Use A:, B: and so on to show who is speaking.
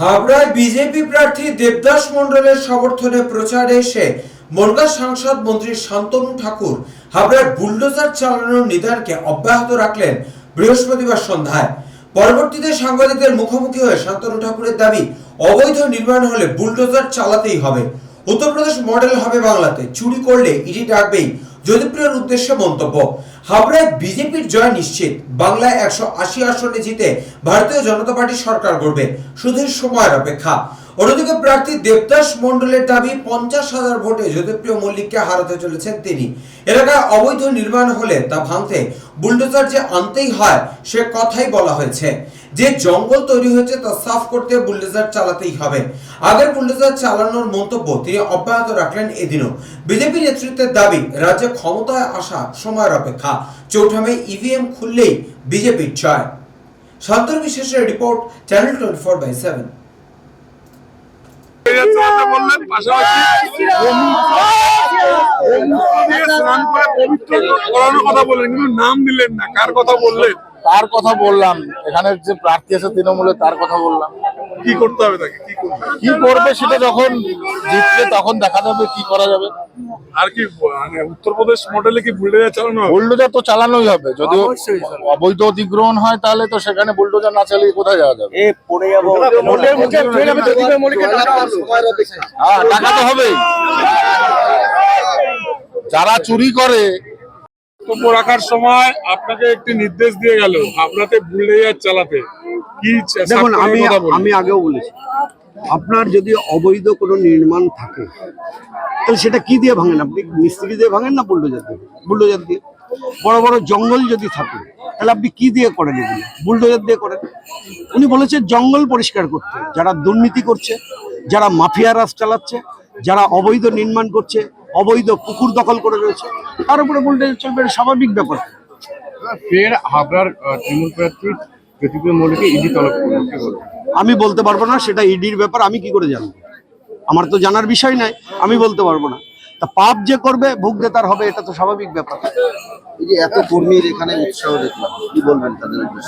A: হাবড়ায় BJP প্রার্থী দেবদাস মণ্ডলের সমর্থনে প্রচারে এসে মনগা সাংসদ মন্ত্রী শান্তনু ঠাকুর হাবড়ায় বুলডোজার চালানোর নিদানকে অব্যাহত রাখলেন বৃহস্পতিবার সন্ধ্যায়। পরবর্তীতে সাংবাদিকদের মুখোমুখি হয়ে শান্তনু ঠাকুরের দাবি, অবৈধ নির্মাণ হলে বুলডোজার চালাতেই হবে। উত্তরপ্রদেশ মডেল হবে বাংলাতে, চুরি করলে ইডি ডাকবেই, জ্যোতিপ্রিয়র উদ্দেশ্যে মন্তব্য। হাবড়ায় বিজেপির জয় নিশ্চিত, বাংলায় 180 আসনে জিতে ভারতীয় জনতা পার্টি সরকার গড়বে, শুধু সময়ের অপেক্ষা। অন্যদিকে প্রার্থী দেবদাস মণ্ডলের দাবি, 50,000 ভোটে জ্যোতিপ্রিয় মল্লিককে হারাতে চলেছেন তিনি। এলাকায় অবৈধ নির্মাণ হলে তা ভাঙতে বুলডোজার যে আনতেই হয় সে কথাই বলা হয়েছে। যে জঙ্গল তৈরি হয়েছে তা সাফ করতে বুলডোজার চালাতেই হবে। আগের বুলডোজার চালানোর মন্তব্য তিনি অব্যাহত রাখলেন এদিনও। বিজেপি নেতৃত্বের দাবি, রাজ্যে ক্ষমতায় আসা সময়ের অপেক্ষা, 4 মে ইভিএম খুললেই বিজেপির জয়। শান্তনু বিশেষের রিপোর্ট, চ্যানেল 24/7।
B: নাম দিলেন না, কার কথা বললেন?
C: তার কথা বললাম, এখানে যে প্রার্থী আছে তৃণমূলের, তার কথা বললাম।
B: কি করতে হবে তাকে,
C: কি করবে সেটা যখন জিতবে তখন দেখা যাবে কি করা যাবে।
B: আর কি মানে উত্তরপ্রদেশ মডেলে কি বুলডোজার চালানো হবে?
C: বুলডোজার তো চালানোই হবে, যদি অবৈধ অধিগ্রহণ হয় তাহলে তো সেখানে বুলডোজার না চালিয়ে কোথায় যাওয়া যাবে? হ্যাঁ, টাকা তো হবেই। যারা চুরি করে,
B: বক্তব্য রাখার সময় আপনাকে একটি নির্দেশ দিয়ে গেল আপনাকে বুলডোজার চালাতে। কি
D: দেখুন, আমি আগেও বলেছি, আপনার যদি অবৈধ কোনো নির্মাণ থাকে তাহলে সেটা কি দিয়ে ভাঙেন? আপনি মিস্ত্রি দিয়ে ভাঙেন না বুলডোজার দিয়ে? বুলডোজার দিয়ে। বড় বড় জঙ্গল যদি থাকে তাহলে আপনি কি দিয়ে করেন? এগুলো বুলডোজার দিয়ে করেন। উনি বলেছেন জঙ্গল পরিষ্কার করতে। যারা দুর্নীতি করছে, যারা মাফিয়া রাজ চালাচ্ছে, যারা অবৈধ নির্মাণ করছে, অবৈধ পুকুর দখল করে রয়েছে, তার উপরে বুলডোজার চলবে, এটা স্বাভাবিক ব্যাপার।
E: ফের হাবড়ার তৃণমূল প্রার্থী জ্যোতিপ্রিয় মল্লিককে ইডি তলব করলো, কি বলবো?
D: আমি বলতে পারবো না, সেটা ইডির ব্যাপার। আমি কি করে জানবো? আমার তো জানার বিষয় নাই, আমি বলতে পারবো না। তা পাপ যে করবে ভুগতে তার হবে, এটা তো স্বাভাবিক ব্যাপার।
F: এই যে এত কর্মীর এখানে উৎসাহ দেখলাম, কি বলবেন তাদের উদ্দেশ্যে?